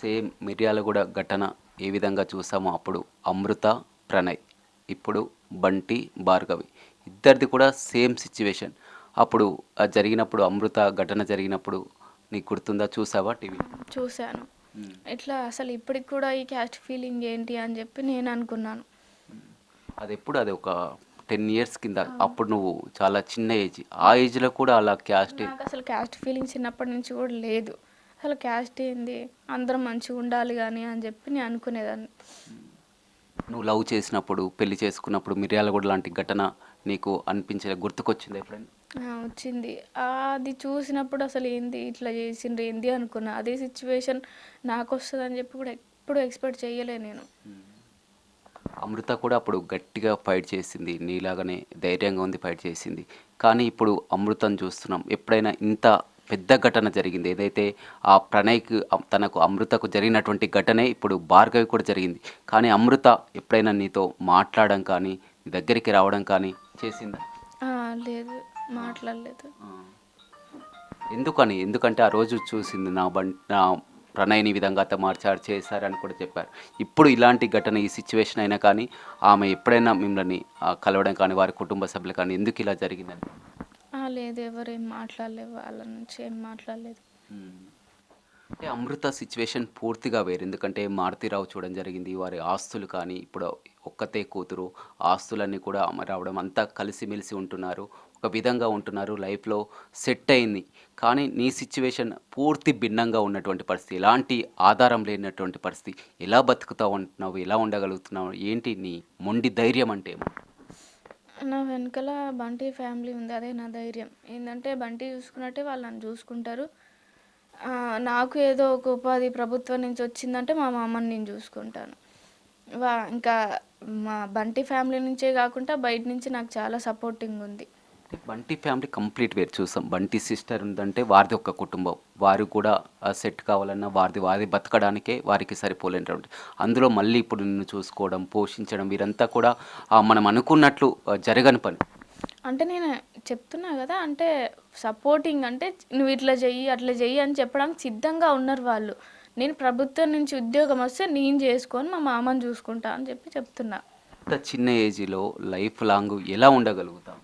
Same Miryalaguda ఘటన ఏ విధంగా చూసామో అప్పుడు అమృత, ప్రణయ్. ఇప్పుడు బంటి, భార్గవి. ఇద్దరిది కూడా సేమ్ సిచ్యువేషన్. అప్పుడు జరిగినప్పుడు అమృత ఘటన జరిగినప్పుడు నీకు గుర్తుందా? చూసావా టీవీ? చూశాను. ఇట్లా అసలు ఇప్పటికి కూడా ఈ క్యాస్ట్ ఫీలింగ్ ఏంటి అని చెప్పి నేను అనుకున్నాను. అది ఒక 10 ఇయర్స్ కింద. అప్పుడు నువ్వు చాలా చిన్న ఏజ్. ఆ ఏజ్‌లో కూడా అలా క్యాస్ట్ నాకు అసలు క్యాస్ట్ ఫీలింగ్ చిన్నప్పటి నుంచి కూడా లేదు. అసలు క్యాస్ట్ ఏంది, అందరం మంచిగా ఉండాలి కానీ అని చెప్పి నేను అనుకునేదాన్ని. నువ్వు లవ్ చేసినప్పుడు, పెళ్లి చేసుకున్నప్పుడు మిర్యాలగూడ లాంటి ఘటన నీకు గుర్తుకొచ్చిందా ఎప్పుడైనా? వచ్చింది. అది చూసినప్పుడు అసలు ఏంది ఇట్లా చేసిండ్రు ఏంది అనుకున్నా. అదే సిచ్యువేషన్ నాకు వస్తుందని చెప్పి కూడా ఎప్పుడు ఎక్స్పెక్ట్ చేయలే నేను. అమృత కూడా అప్పుడు గట్టిగా ఫైట్ చేసింది. నీలాగానే ధైర్యంగా ఉంది, ఫైట్ చేసింది. కానీ ఇప్పుడు అమృతను చూస్తున్నాం. ఎప్పుడైనా ఇంత పెద్ద ఘటన జరిగింది ఏదైతే ఆ ప్రణయ్‌కి తనకు అమృతకు జరిగినటువంటి ఘటనే ఇప్పుడు భార్గవి కూడా జరిగింది. కానీ అమృత ఎప్పుడైనా నీతో మాట్లాడడం కానీ, నీ దగ్గరికి రావడం కానీ చేసిందా? లేదు, మాట్లాడలేదు. ఆ! ఎందుకని? ఎందుకంటే ఆ రోజు చూసింది నా ప్రణయ్‌ని ఈ విధంగా హతమార్చారు, చేశారని కూడా చెప్పారు. ఇప్పుడు ఇలాంటి ఘటన ఈ సిట్యుయేషన్ అయినా కానీ ఆమె ఎప్పుడైనా మిమ్మల్ని కలవడం కానీ, వారి కుటుంబ సభ్యులు కానీ ఎందుకు ఇలా జరిగిందని? లేదు, ఎవరేం మాట్లాడలేదు, వాళ్ళ నుంచి ఏం మాట్లాడలేదు. హ్మ్. అంటే అమృత సిట్యుయేషన్ పూర్తిగా వేరు. ఎందుకంటే మారుతీరావు చూడడం జరిగింది. వారి ఆస్తులు కానీ, ఇప్పుడు ఒక్కతే కూతురు. ఆస్తులన్నీ కూడా రావడం అంతా కలిసిమెలిసి ఉంటున్నారు. ఒక విధంగా ఉంటున్నారు. లైఫ్‌లో సెట్ అయింది. కానీ నీ సిట్యుయేషన్ పూర్తి భిన్నంగా ఉన్నటువంటి పరిస్థితి. ఎలాంటి ఆధారం లేనటువంటి పరిస్థితి. ఎలా బతుకుతావు అంటున్నావు? ఎలా ఉండగలుగుతున్నావు? ఏంటి నీ మొండి ధైర్యం అంటే ఏమో? నా వెనకాల బంటి ఫ్యామిలీ ఉంది, అదే నా ధైర్యం. ఏంటంటే బంటి చూసుకున్నట్టే వాళ్ళు నన్ను చూసుకుంటారు. నాకు ఏదో ఒక ఉపాధి ప్రభుత్వం నుంచి వచ్చిందంటే మా మామని నేను చూసుకుంటాను. ఇంకా మా బంటి ఫ్యామిలీ నుంచే కాకుండా బయట నుంచి నాకు చాలా సపోర్టింగ్ ఉంది. బంటి ఫ్యామిలీ కంప్లీట్ వేరు చూసాం. బంటి సిస్టర్ ఉందంటే వారిది ఒక కుటుంబం. వారు కూడా సెట్ కావాలన్నా వారిది బతకడానికే వారికి సరిపోలేనటువంటి. అందులో మళ్ళీ ఇప్పుడు నిన్ను చూసుకోవడం, పోషించడం వీరంతా కూడా మనం అనుకున్నట్లు జరగని పని. అంటే నేను చెప్తున్నా కదా, అంటే సపోర్టింగ్ అంటే నువ్వు ఇట్లా చెయ్యి అట్లా చెయ్యి అని చెప్పడానికి సిద్ధంగా ఉన్నారు వాళ్ళు. నేను ప్రభుత్వం నుంచి ఉద్యోగం వస్తే నేను చేసుకొని మా మామని చూసుకుంటా అని చెప్పి చెప్తున్నా. ఇంత చిన్న ఏజ్‌లో లైఫ్ లాంగ్ ఎలా ఉండగలుగుతాం?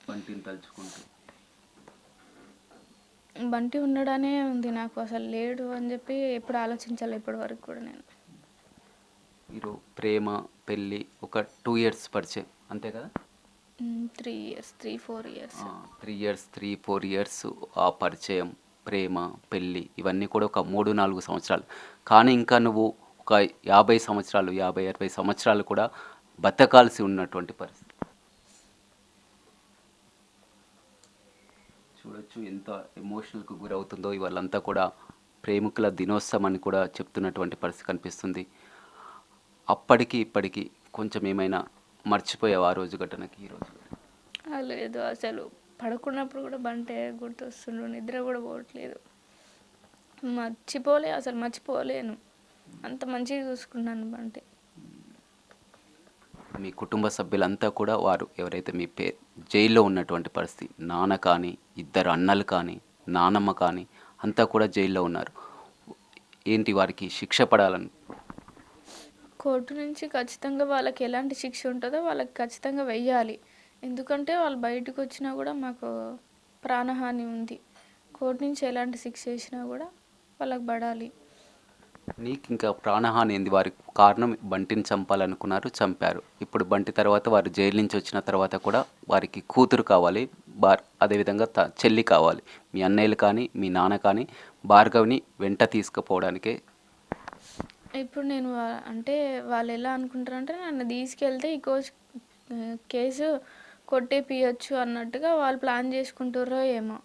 బంటిని తలుచుకుంటూ. బంటి ఉండడానే ఉంది నాకు, అసలు లేడు అని చెప్పి ఎప్పుడు ఆలోచించాలి ఇప్పటి వరకు కూడా నేను. మీరు ప్రేమ, పెళ్ళి ఒక 2 ఇయర్స్ పరిచయం అంతే కదా? 3 ఇయర్స్, 3-4 ఇయర్స్. 3 ఇయర్స్, 3, 4 ఇయర్స్ ఆ పరిచయం, ప్రేమ, పెళ్ళి ఇవన్నీ కూడా ఒక 3, 4 సంవత్సరాలు. కానీ ఇంకా నువ్వు ఒక 50 సంవత్సరాలు, 50, 60 సంవత్సరాలు కూడా బతకాల్సి ఉన్నటువంటి పరిస్థితి. చూడొచ్చు ఎంత ఎమోషనల్‌కు గురవుతుందో. ఇవాళంతా కూడా ప్రేమికుల దినోత్సవం అని కూడా చెప్తున్నటువంటి పరిస్థితి కనిపిస్తుంది. అప్పటికి, ఇప్పటికి కొంచెం ఏమైనా మర్చిపోయావా ఆ రోజు ఘటనకి, ఈ రోజు? లేదు, అసలు పడుకున్నప్పుడు కూడా బంటే గుర్తొస్తుండు, నిద్ర కూడా పోవట్లేదు. అసలు మర్చిపోలేను. అంత మంచిగా చూసుకున్నాను బంటి. మీ కుటుంబ సభ్యులంతా కూడా వారు ఎవరైతే మీ జైల్లో ఉన్నటువంటి పరిస్థితి, నాన్న కానీ, ఇద్దరు అన్నలు కానీ, నానమ్మ కానీ అంతా కూడా జైల్లో ఉన్నారు. ఏంటి వారికి శిక్ష పడాలని? కోర్టు నుంచి ఖచ్చితంగా వాళ్ళకి ఎలాంటి శిక్ష ఉంటుందో వాళ్ళకి ఖచ్చితంగా వెయ్యాలి. ఎందుకంటే వాళ్ళు బయటకు వచ్చినా కూడా మాకు ప్రాణహాని ఉంది. కోర్టు నుంచి ఎలాంటి శిక్ష వేసినా కూడా వాళ్ళకి పడాలి. నీకు ఇంకా ప్రాణహాని ఏంది? వారి కారణం బంటిని చంపాలనుకున్నారు, చంపారు. ఇప్పుడు బంటి తర్వాత వారు జైలు నుంచి వచ్చిన తర్వాత కూడా వారికి కూతురు కావాలి, అదేవిధంగా చెల్లి కావాలి. మీ అన్నయ్యలు కానీ, మీ నాన్న కానీ భార్గవిని వెంట తీసుకుపోవడానికే. ఇప్పుడు నేను అంటే వాళ్ళు ఎలా అనుకుంటారంటే నన్ను తీసుకెళ్తే ఈ కేసు కొట్టేపియచ్చు అన్నట్టుగా వాళ్ళు ప్లాన్ చేసుకుంటారో ఏమో.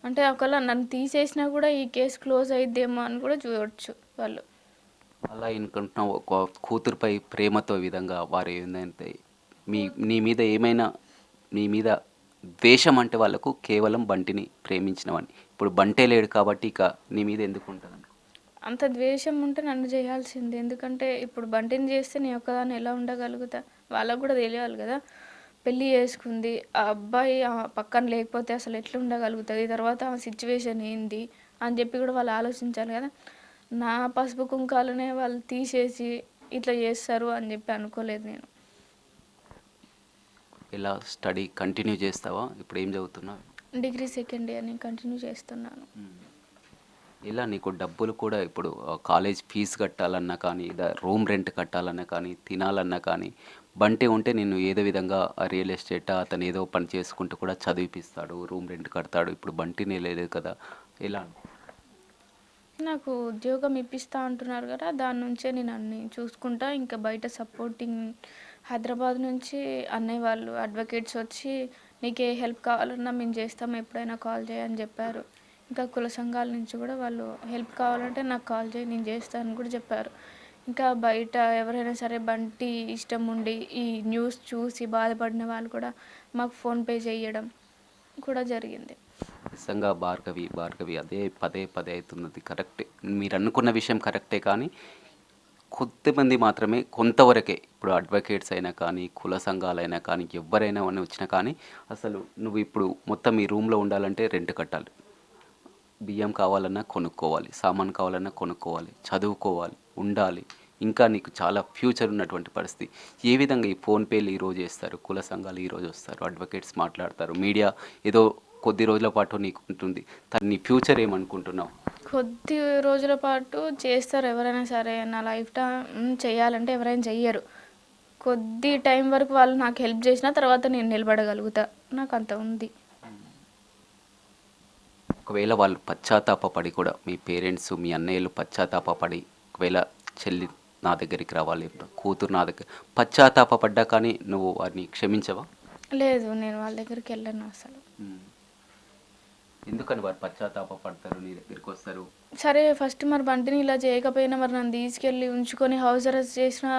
అంటే ఒకవేళ నన్ను తీసేసినా కూడా ఈ కేసు క్లోజ్ అయిద్దేమో అని కూడా చూడవచ్చు వాళ్ళు. అలా అనుకుంటున్నావు. ఒక కూతురుపై ప్రేమతో విధంగా వారు ఏంటంటే నీ మీద ఏమైనా, నీ మీద ద్వేషం అంటే వాళ్ళకు కేవలం బంటిని ప్రేమించినవని. ఇప్పుడు బంటే లేడు కాబట్టి ఇక నీ మీద ఎందుకు ఉంటుంది? అంత ద్వేషం ఉంటే నన్ను చేయాల్సిందే. ఎందుకంటే ఇప్పుడు బంటిని చేస్తే నేను ఒక్కదాన్ని ఎలా ఉండగలుగుతా? వాళ్ళకు కూడా తెలియాలి కదా. పెళ్ళి చేసుకుంది, ఆ అబ్బాయి పక్కన లేకపోతే అసలు ఎట్లా ఉండగలుగుతుంది, తర్వాత ఆ సిచ్యువేషన్ ఏంది అని చెప్పి కూడా వాళ్ళు ఆలోచించాలి కదా. నా పసుపు కుంకాలనే వాళ్ళు తీసేసి ఇట్లా చేస్తారు అని చెప్పి అనుకోలేదు నేను. ఇలా స్టడీ కంటిన్యూ చేస్తావా? ఇప్పుడు ఏం చదువుతున్నావు? డిగ్రీ సెకండ్ ఇయర్ నేను కంటిన్యూ చేస్తున్నాను. ఇలా నీకు డబ్బులు కూడా ఇప్పుడు కాలేజ్ ఫీజు కట్టాలన్నా కానీ, రూమ్ రెంట్ కట్టాలన్నా కానీ, తినాలన్నా కానీ, బంటి ఉంటే నిన్ను ఏదో విధంగా రియల్ ఎస్టేట్ అతను ఏదో పని చేసుకుంటూ కూడా చదివిపిస్తాడు, రూమ్ రెంట్ కడతాడు. ఇప్పుడు బంటినే లేదు కదా, ఎలా? నాకు ఉద్యోగం ఇప్పిస్తా అంటున్నారు కదా, దాని నుంచే నేను అన్ని చూసుకుంటా. ఇంకా బయట సపోర్టింగ్ హైదరాబాద్ నుంచి అన్నయ్య వాళ్ళు అడ్వకేట్స్ వచ్చి నీకు ఏ హెల్ప్ కావాలన్నా మేము చేస్తాం, ఎప్పుడైనా కాల్ చేయని చెప్పారు. ఇంకా కుల సంఘాల నుంచి కూడా వాళ్ళు హెల్ప్ కావాలంటే నాకు కాల్ చేయి, నేను చేస్తానని కూడా చెప్పారు. ఇంకా బయట ఎవరైనా సరే బంటి ఇష్టం ఉండి ఈ న్యూస్ చూసి బాధపడిన వాళ్ళు కూడా మాకు ఫోన్పే చేయడం కూడా జరిగింది. నిజంగా భార్గవి అదే పదే పదే అవుతున్నది. కరెక్టే, మీరు అనుకున్న విషయం కరెక్టే, కానీ కొద్దిమంది మాత్రమే, కొంతవరకే. ఇప్పుడు అడ్వకేట్స్ అయినా కానీ, కుల సంఘాలైనా కానీ, ఎవరైనా అని వచ్చినా కానీ, అసలు నువ్వు ఇప్పుడు మొత్తం ఈ రూమ్లో ఉండాలంటే రెంట్ కట్టాలి, బియ్యం కావాలన్నా కొనుక్కోవాలి, సామాన్ కావాలన్నా కొనుక్కోవాలి, చదువుకోవాలి, ఉండాలి. ఇంకా నీకు చాలా ఫ్యూచర్ ఉన్నటువంటి పరిస్థితి. ఏ విధంగా ఈ ఫోన్పేలు ఈరోజు చేస్తారు, కుల సంఘాలు ఈరోజు వస్తారు, అడ్వకేట్స్ మాట్లాడతారు, మీడియా ఏదో కొద్ది రోజుల పాటు నీకు ఉంటుంది. నీ ఫ్యూచర్ ఏమనుకుంటున్నావు? కొద్ది రోజుల పాటు చేస్తారు ఎవరైనా సరే. నా లైఫ్ టైం చేయాలంటే ఎవరైనా చెయ్యరు. కొద్ది టైం వరకు వాళ్ళు నాకు హెల్ప్ చేసిన తర్వాత నేను నిలబడగలుగుతా, నాకు అంత ఉంది. ఒకవేళ వాళ్ళు పశ్చాత్తాపపడి కూడా, మీ పేరెంట్స్ మీ అన్నయ్యలు పశ్చాత్తాపపడి, ఒకవేళ చెల్లి నా దగ్గరికి రావాలి, కూతురు నా దగ్గర పశ్చాత్తాపడ్డా కానీ నువ్వు వారిని క్షమించవా? లేదు, నేను వాళ్ళ దగ్గరికి వెళ్ళను అసలు. ఎందుకని వారు పశ్చాత్తాపడతారు, నీ దగ్గరికి వస్తారు? సరే ఫస్ట్ మరి బంటిని ఇలా చేయకపోయినా మరి నన్ను తీసుకెళ్ళి ఉంచుకొని హౌస్ అరెస్ట్ చేసినా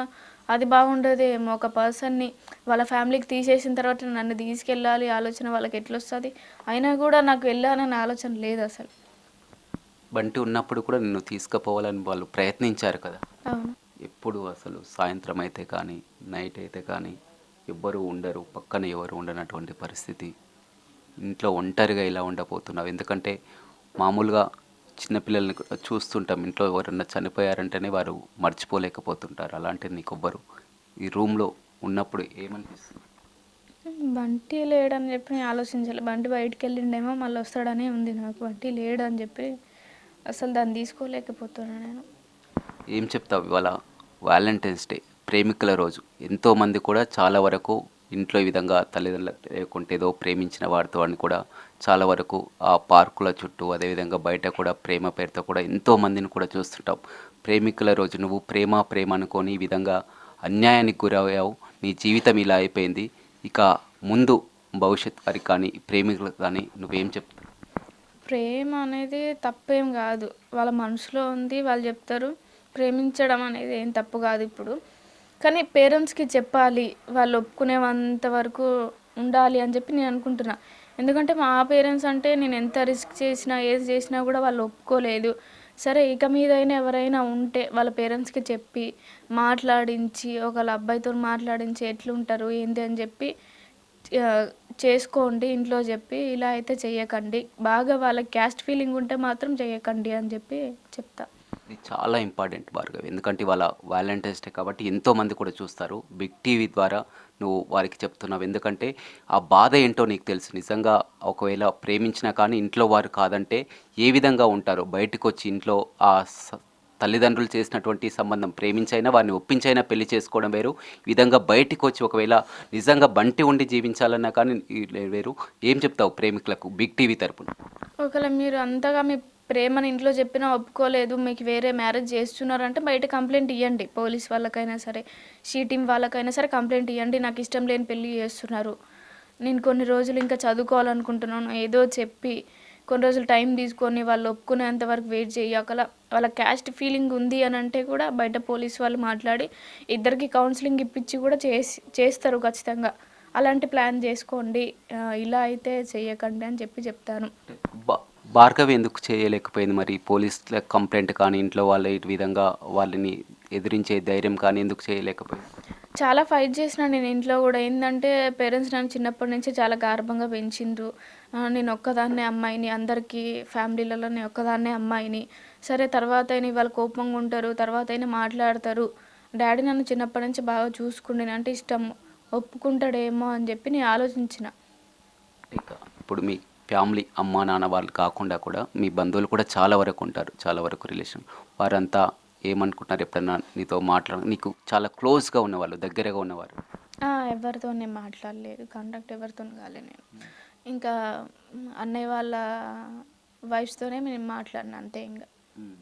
అది బాగుండదేమో. ఒక పర్సన్ని వాళ్ళ ఫ్యామిలీకి తీసేసిన తర్వాత నన్ను తీసుకెళ్ళాలి ఆలోచన వాళ్ళకి ఎట్లొస్తుంది? అయినా కూడా నాకు వెళ్ళానని ఆలోచన లేదు అసలు. బంటి ఉన్నప్పుడు కూడా నిన్ను తీసుకుపోవాలని వాళ్ళు ప్రయత్నించారు కదా. అవును. ఎప్పుడు అసలు సాయంత్రం అయితే కానీ, నైట్ అయితే కానీ ఎవ్వరు ఉండరు, పక్కన ఎవరు ఉండనటువంటి పరిస్థితి. ఇంట్లో ఒంటరిగా ఇలా ఉండబోతున్నావు. ఎందుకంటే మామూలుగా చిన్నపిల్లల్ని చూస్తుంటాం, ఇంట్లో ఎవరన్నా చనిపోయారంటేనే వారు మర్చిపోలేకపోతుంటారు. అలాంటిది నీకు ఎవ్వరు ఈ రూమ్లో ఉన్నప్పుడు ఏమనిపిస్తుంది? బంటి లేడని చెప్పి నేను ఆలోచించాలి. బంటి బయటికి వెళ్ళిండేమో మళ్ళీ వస్తాడనే ఉంది నాకు. బంటి లేడని చెప్పి అసలు దాన్ని తీసుకోలేకపోతున్నాను నేను. ఏం చెప్తావు? ఇవాళ వ్యాలంటైన్స్ డే, ప్రేమికుల రోజు. ఎంతోమంది కూడా చాలా వరకు ఇంట్లో ఈ విధంగా తల్లిదండ్రులు లేకుంటే ఏదో ప్రేమించిన వారితో అని కూడా చాలా వరకు ఆ పార్కుల చుట్టూ, అదేవిధంగా బయట కూడా ప్రేమ పేరుతో కూడా ఎంతోమందిని కూడా చూస్తుంటాం. ప్రేమికుల రోజు నువ్వు ప్రేమ అనుకొని ఈ విధంగా అన్యాయానికి గురయ్యావు, నీ జీవితం ఇలా అయిపోయింది. ఇక ముందు భవిష్యత్ వారికి కానీ, ప్రేమికులకు కానీ నువ్వేం చెప్తావు? ప్రేమ అనేది తప్పేం కాదు, వాళ్ళ మనసులో ఉంది, వాళ్ళు చెప్తారు. ప్రేమించడం అనేది ఏం తప్పు కాదు ఇప్పుడు. కానీ పేరెంట్స్కి చెప్పాలి, వాళ్ళు ఒప్పుకునేంత వరకు ఉండాలి అని చెప్పి నేను అనుకుంటున్నా. ఎందుకంటే మా పేరెంట్స్ అంటే నేను ఎంత రిస్క్ చేసినా ఏది చేసినా కూడా వాళ్ళు ఒప్పుకోలేదు. సరే ఇక మీదైనా ఎవరైనా ఉంటే వాళ్ళ పేరెంట్స్కి చెప్పి మాట్లాడించి, ఒకళ్ళ అబ్బాయితో మాట్లాడించి ఎట్లుంటారు ఏంటి అని చెప్పి ఆ, చేసుకోండి ఇంట్లో చెప్పి. ఇలా అయితే చెయ్యకండి, బాగా వాళ్ళకి క్యాస్ట్ ఫీలింగ్ ఉంటే మాత్రం చెయ్యకండి అని చెప్పి చెప్తా. ఇది చాలా ఇంపార్టెంట్ భార్గవి. ఎందుకంటే ఇవాళ వ్యాలంటైన్స్ డే కాబట్టి ఎంతోమంది కూడా చూస్తారు. బిగ్ టీవీ ద్వారా నువ్వు వారికి చెప్తున్నావు. ఎందుకంటే ఆ బాధ ఏంటో నీకు తెలుసు. నిజంగా ఒకవేళ ప్రేమించినా కానీ ఇంట్లో వారు కాదంటే ఏ విధంగా ఉంటారో, బయటకు వచ్చి ఇంట్లో ఆ తల్లిదండ్రులు చేసినటువంటి సంబంధం, ప్రేమించైనా వారిని ఒప్పించైనా పెళ్లి చేసుకోవడం వేరు. ఈ విధంగా బయటికి వచ్చి ఒకవేళ నిజంగా బంటి ఉండి జీవించాలన్నా కానీ వేరు. ఏం చెప్తావు ప్రేమికులకు బిగ్ టీవీ తరపున? ఒకవేళ మీరు అంతగా మీ ప్రేమని ఇంట్లో చెప్పినా ఒప్పుకోలేదు, మీకు వేరే మ్యారేజ్ చేస్తున్నారంటే బయట కంప్లైంట్ ఇవ్వండి. పోలీస్ వాళ్ళకైనా సరే, షీ టీమ్ వాళ్ళకైనా సరే కంప్లైంట్ ఇవ్వండి. నాకు ఇష్టం లేని పెళ్ళి చేస్తున్నారు, నేను కొన్ని రోజులు ఇంకా చదువుకోవాలనుకుంటున్నాను ఏదో చెప్పి కొన్ని రోజులు టైం తీసుకొని వాళ్ళు ఒప్పుకునేంత వరకు వెయిట్ చేయకల. వాళ్ళ క్యాస్ట్ ఫీలింగ్ ఉంది అని అంటే కూడా బయట పోలీస్ వాళ్ళు మాట్లాడి ఇద్దరికి కౌన్సిలింగ్ ఇప్పించి కూడా చేస్తారు ఖచ్చితంగా. అలాంటి ప్లాన్ చేసుకోండి, ఇలా అయితే చెయ్యకండి అని చెప్పి చెప్తాను. భార్గవి ఎందుకు చేయలేకపోయింది మరి? పోలీసుల కంప్లైంట్ కానీ, ఇంట్లో వాళ్ళ ఈ విధంగా వాళ్ళని ఎదిరించే ధైర్యం కానీ ఎందుకు చేయలేకపోయింది? చాలా ఫైట్ చేసిన నేను ఇంట్లో కూడా. ఏంటంటే పేరెంట్స్ నన్ను చిన్నప్పటి నుంచి చాలా గారాబంగా పెంచిండ్రు. నేను ఒక్కదాన్నే అమ్మాయిని, అందరికీ ఫ్యామిలీలలో నేను ఒక్కదాన్నే అమ్మాయిని. సరే తర్వాత అయినా వాళ్ళు కోపంగా ఉంటారు, తర్వాత అయినా మాట్లాడతారు. డాడీ నన్ను చిన్నప్పటి నుంచి బాగా చూసుకుండే, అంటే ఇష్టం, ఒప్పుకుంటాడేమో అని చెప్పి నేను ఆలోచించిన. ఇక ఇప్పుడు మీ ఫ్యామిలీ అమ్మా నాన్న వాళ్ళు కాకుండా కూడా మీ బంధువులు కూడా చాలా వరకు ఉంటారు, చాలా వరకు రిలేషన్. వారంతా ఏమనుకుంటున్నారు ఎప్పుడన్నా నీతో నీకు చాలా క్లోజ్గా ఉన్నవాళ్ళు, దగ్గరగా ఉన్నవారు? ఎవరితో నేను మాట్లాడలేదు, కాంటాక్ట్ ఎవరితో కాలే నేను. ఇంకా అన్నయ్య వాళ్ళ వైఫ్స్తోనే నేను మాట్లాడిన అంతే. ఇంకా మ్మ్.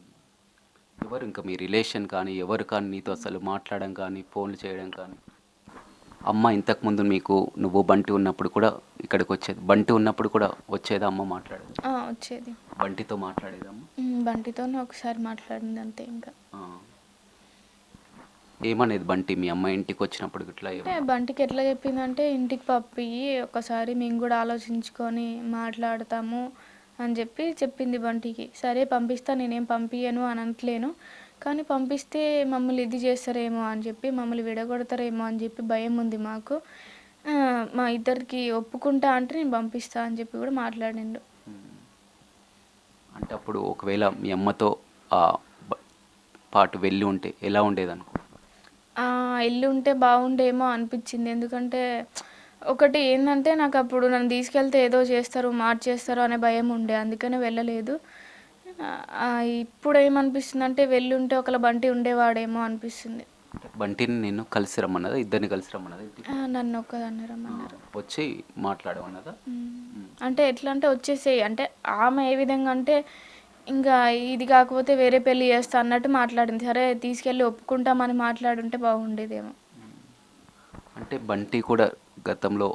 ఎవరు ఇంకా మీ రిలేషన్ కానీ ఎవరు కానీ నీతో అసలు మాట్లాడడం కానీ ఫోన్లు చేయడం కానీ? అమ్మ ఇంతకుముందు మీకు నువ్వు బంటి ఉన్నప్పుడు కూడా ఇక్కడికి వచ్చేది, బంటి ఉన్నప్పుడు కూడా వచ్చేదా అమ్మ మాట్లాడేది? వచ్చేది. బంటితో మాట్లాడేదమ్మ? బంటితోనే ఒకసారి మాట్లాడింది అంతే. ఇంకా ఏమనేది బంటి మీ అమ్మ ఇంటికి వచ్చినప్పుడు ఇట్లా అంటే బంటికి ఎట్లా చెప్పిందంటే, ఇంటికి పంపి ఒకసారి మేము కూడా ఆలోచించుకొని మాట్లాడతాము అని చెప్పి చెప్పింది బంటికి. సరే పంపిస్తా, నేనేం పంపించను అని అనట్లేను, కానీ పంపిస్తే మమ్మల్ని ఇది చేస్తారేమో అని చెప్పి, మమ్మల్ని విడగొడతారేమో అని చెప్పి భయం ఉంది మాకు. మా ఇద్దరికి ఒప్పుకుంటా అంటే నేను పంపిస్తా అని చెప్పి కూడా మాట్లాడిండు. అంటే అప్పుడు ఒకవేళ మీ అమ్మతో ఆ బ- పాటు వెళ్ళి ఉంటే ఎలా ఉండేది అనుకో? ఇల్లు ఉంటే బాగుండేమో అనిపించింది. ఎందుకంటే ఒకటి ఏంటంటే, నాకు అప్పుడు నన్ను తీసుకెళ్తే ఏదో చేస్తారు, మార్చేస్తారు అనే భయం ఉండే, అందుకనే వెళ్ళలేదు. ఇప్పుడు ఏమనిపిస్తుంది అంటే, వెళ్ళుంటే ఒకళ్ళ బంటి ఉండేవాడేమో అనిపిస్తుంది. అంటే బంటిని నేను కలిసి రమ్మన్నదా, ఇద్దరిని కలిసి రమ్మన్నదా ఇంటికి? నన్ను ఒక్కదాన్ని రమ్మన్నారు. వచ్చి మాట్లాడమన్నదా? అంటే ఎట్లా అంటే వచ్చేసేయి అంటే, ఆమె ఏ విధంగా అంటే, ఇంకా ఇది కాకపోతే వేరే పెళ్లి చేస్తా అన్నట్టు మాట్లాడింది. సరే తీసుకెళ్ళి ఒప్పుకుంటామని మాట్లాడుంటే బాగుండేదేమో. అంటే బంటి కూడా గతంలో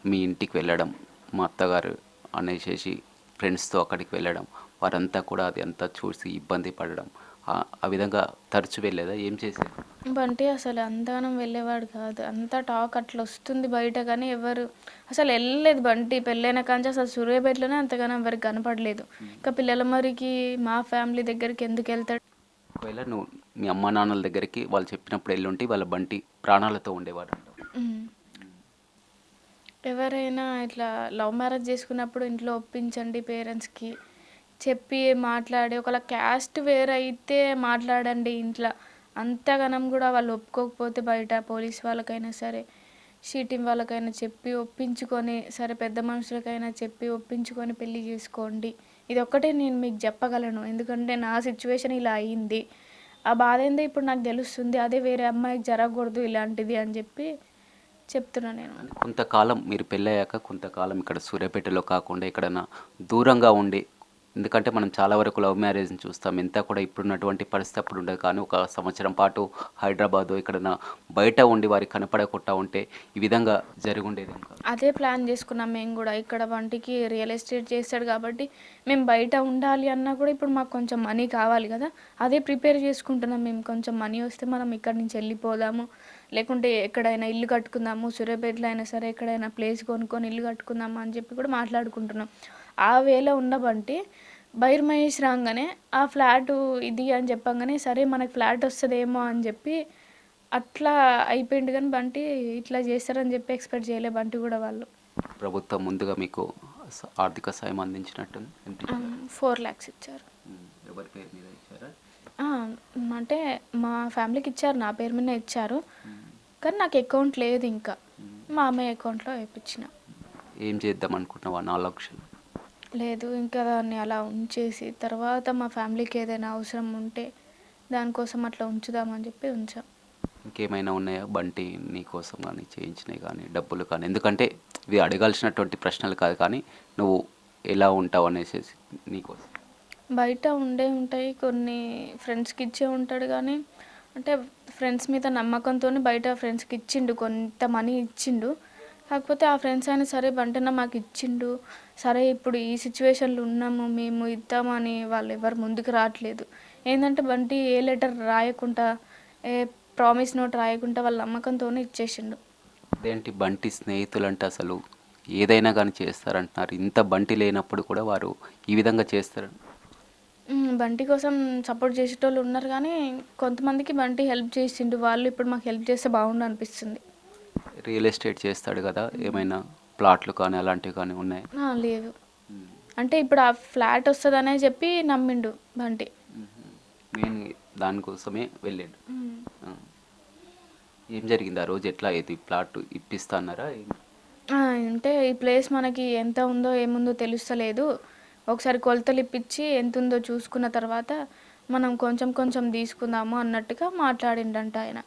మీ ఇంటికి వెళ్ళడం, మా అత్తగారు అనేసేసి ఫ్రెండ్స్తో అక్కడికి వెళ్ళడం, వారంతా కూడా అది అంతా చూసి ఇబ్బంది పడడం, ఆ విధంగా తరచు వెళ్ళేదా, ఏం చేసేది? బంటి అసలు అంతగానం వెళ్ళేవాడు కాదు. అంతా టాక్ అట్లా వస్తుంది బయట, కానీ ఎవరు అసలు వెళ్ళలేదు. బంటి పెళ్ళైన కాంచి అసలు సూర్యాపేటలోనే అంతగానం ఎవరికి కనపడలేదు. ఇంకా పిల్లల మరికి మా ఫ్యామిలీ దగ్గరికి ఎందుకు వెళ్తాడు? ఒకవేళ నువ్వు మీ అమ్మ నాన్నల దగ్గరికి వాళ్ళు చెప్పినప్పుడు వెళ్ళుంటే వాళ్ళ బంటి ప్రాణాలతో ఉండేవాడు అంటావు. ఉమ్. ఎవరైనా ఇట్లా లవ్ మ్యారేజ్ చేసుకున్నప్పుడు ఇంట్లో ఒప్పించండి, పేరెంట్స్కి చెప్పి మాట్లాడి, ఒకవేళ క్యాస్ట్ వేరైతే మాట్లాడండి ఇంట్లో. అంతగానం కూడా వాళ్ళు ఒప్పుకోకపోతే బయట పోలీస్ వాళ్ళకైనా సరే, షీటింగ్ వాళ్ళకైనా చెప్పి ఒప్పించుకొని, సరే పెద్ద మనుషులకైనా చెప్పి ఒప్పించుకొని పెళ్లి చేసుకోండి. ఇది ఒక్కటే నేను మీకు చెప్పగలను. ఎందుకంటే నా సిచ్యువేషన్ ఇలా అయ్యింది. ఆ బాధ ఏందో ఇప్పుడు నాకు తెలుస్తుంది. అదే వేరే అమ్మాయికి జరగకూడదు ఇలాంటిది అని చెప్పి చెప్తున్నా నేను. కొంతకాలం మీరు పెళ్ళయ్యాక కొంతకాలం ఇక్కడ సూర్యాపేటలో కాకుండా ఎక్కడైనా దూరంగా ఉండి, ఎందుకంటే మనం చాలా వరకు లవ్ మ్యారేజ్ని చూస్తాం, ఎంత కూడా ఇప్పుడున్నటువంటి పరిస్థితి అప్పుడు ఉండదు, కానీ ఒక సంవత్సరం పాటు హైదరాబాదు ఎక్కడైనా బయట ఉండి వారికి కనపడకుండా ఉంటే ఈ విధంగా జరిగి ఉండేది ఇంకా. అదే ప్లాన్ చేసుకున్నాం మేము కూడా. ఇక్కడ వంటికి రియల్ ఎస్టేట్ చేస్తాడు కాబట్టి మేము బయట ఉండాలి అన్నా కూడా ఇప్పుడు మాకు కొంచెం మనీ కావాలి కదా, అదే ప్రిపేర్ చేసుకుంటున్నాం మేము. కొంచెం మనీ వస్తే మనం ఇక్కడి నుంచి వెళ్ళిపోదాము, లేకుంటే ఎక్కడైనా ఇల్లు కట్టుకుందాము, సూర్యాపేటలో అయినా సరే ఎక్కడైనా ప్లేస్ కొనుక్కొని ఇల్లు కట్టుకుందాము అని చెప్పి కూడా మాట్లాడుకుంటున్నాం. ఆ వేలో ఉన్న బంటి బైర్ మహేష్ రాగానే ఆ ఫ్లాటు ఇది అని చెప్పంగానే, సరే మనకు ఫ్లాట్ వస్తుందేమో అని చెప్పి అట్లా అయిపోయింది. కానీ బంటి ఇట్లా చేస్తారని చెప్పి ఎక్స్పెక్ట్ చేయలే బంటి కూడా వాళ్ళు. ప్రభుత్వం ముందుగా మీకు ఆర్థిక సాయం అందించినట్టుంది. 4 lakhs ఇచ్చారు. ఎవరి పేరు మీద ఇచ్చారా? అంటే మా ఫ్యామిలీకి ఇచ్చారు, నా పేరు మీద ఇచ్చారు, కానీ నాకు అకౌంట్ లేదు. ఇంకా మా అమ్మాయి అకౌంట్లో వేయించిన. ఏం చేద్దాం అనుకుంటున్నావా 4 లక్షలు? లేదు, ఇంకా దాన్ని అలా ఉంచేసి తర్వాత మా ఫ్యామిలీకి ఏదైనా అవసరం ఉంటే దానికోసం అట్లా ఉంచుదామని చెప్పి ఉంచాం. ఇంకేమైనా ఉన్నాయా బంటి నీ కోసం కానీ చేయించినవి కానీ డబ్బులు కానీ? ఎందుకంటే ఇవి అడగాల్సినటువంటి ప్రశ్నలు కాదు, కానీ నువ్వు ఎలా ఉంటావు అనేసి నీకోసం. బయట ఉంటాయి కొన్ని, ఫ్రెండ్స్కి ఇచ్చే ఉంటాడు, కానీ అంటే ఫ్రెండ్స్ మీద నమ్మకంతో బయట ఫ్రెండ్స్కి ఇచ్చిండు, కొంత మనీ ఇచ్చిండు. కాకపోతే ఆ ఫ్రెండ్స్ అయినా సరే బంటన్న మాకు ఇచ్చిండు, సరే ఇప్పుడు ఈ సిచ్యువేషన్లో ఉన్నాము మేము ఇద్దామని వాళ్ళు ఎవరు ముందుకు రావట్లేదు. ఏంటంటే బంటి ఏ లెటర్ రాయకుండా, ఏ ప్రామిస్ నోట్ రాయకుండా వాళ్ళ నమ్మకంతోనే ఇచ్చేసిండు. అదేంటి బంటి స్నేహితులు అంటే అసలు ఏదైనా కానీ చేస్తారంటున్నారు, ఇంత బంటి లేనప్పుడు కూడా వారు ఈ విధంగా చేస్తారు? బంటి కోసం సపోర్ట్ చేసేటోళ్ళు ఉన్నారు కానీ కొంతమందికి బంటి హెల్ప్ చేసిండు. వాళ్ళు ఇప్పుడు మాకు హెల్ప్ చేస్తే బాగుండు అనిపిస్తుంది. రియల్ ఎస్టేట్ చేస్తాడు కదా! ఏమైనా ప్లాట్లు కానీ అలాంటివి కానీ ఉన్నాయా? లేవు. హ్మ్. అంటే ఇప్పుడు ఆ ఫ్లాట్ వస్తదనే చెప్పి నమ్మిండు బంటి. హుహు. మెయిన్ దానికోసమే వెళ్ళిండు. హ్మ్. ఆ! ఏం జరిగింది ఆ రోజు? ఎట్లా ఇది ప్లాట్ ఇప్పిస్తా అన్నారా? ఆ! అంటే ఈ ప్లేస్ మనకి ఎంత ఉందో, ఏముందో తెలుస్తలేదు. ఒకసారి కొలతలు ఇప్పించి ఎంతుందో చూసుకున్న తర్వాత మనం కొంచెం కొంచెం తీసుకుందాము అన్నట్టుగా మాట్లాడిండంట ఆయన.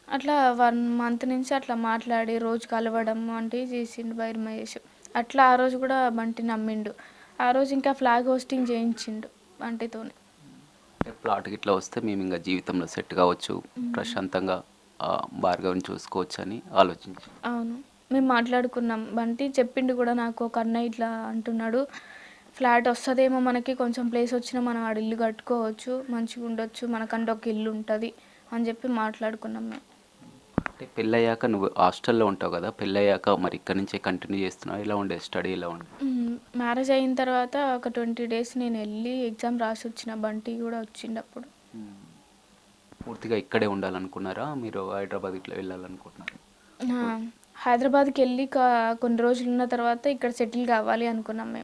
అట్లా 1 మంత్ నుంచి అట్లా మాట్లాడి రోజు కలవడం వంటివి చేసిండు బైర్ మహేష్. అట్లా ఆ రోజు కూడా బంటి నమ్మిండు. ఆ రోజు ఇంకా ఫ్లాగ్ హోస్టింగ్ చేయించిండు బంటితోని. ప్లాట్ గిట్లా వస్తే మేమింక జీవితంలో సెట్ కావచ్చు. హ్మ్. ప్రశాంతంగా భార్గవిని చూసుకోవచ్చని ఆలోచించి. అవును. మేము మాట్లాడుకున్నాం. బంటి చెప్పిండు కూడా నాకు ఒక అన్న ఇట్లా అంటున్నాడు. ఫ్లాట్ వస్తదేమో మనకి కొంచెం ప్లేస్ వచ్చినా మనం ఆడ ఇల్లు కట్టుకోవచ్చు. మంచిగుండొచ్చు. మనకంటూ ఒక ఇల్లు ఉంటది అని చెప్పి మాట్లాడుకున్నాం మేము. అంటే పెళ్ళయ్యాక నువ్వు హాస్టల్‌లో ఉంటావు కదా! పెళ్ళయ్యాక మరి ఇక్కడి నుంచే కంటిన్యూ చేస్తున్నావా? ఎలా ఉండేది? స్టడీ ఎలా ఉండేది? మ్యారేజ్ అయిన తర్వాత ఒక 20 డేస్ నేనెళ్ళి ఎగ్జామ్ రాసొచ్చిన. బంటి కూడా వచ్చిండప్పుడు. హ్మ్. పూర్తిగా ఇక్కడే ఉండాలనుకున్నారా? మీరు హైదరాబాద్ ఇట్లా వెళ్ళాలనుకుంటున్నారా? ఆ! హైదరాబాద్‌కెళ్ళి కొన్ని రోజులున్న తర్వాత ఇక్కడ సెటిల్ కావాలి అనుకున్నాం మేము.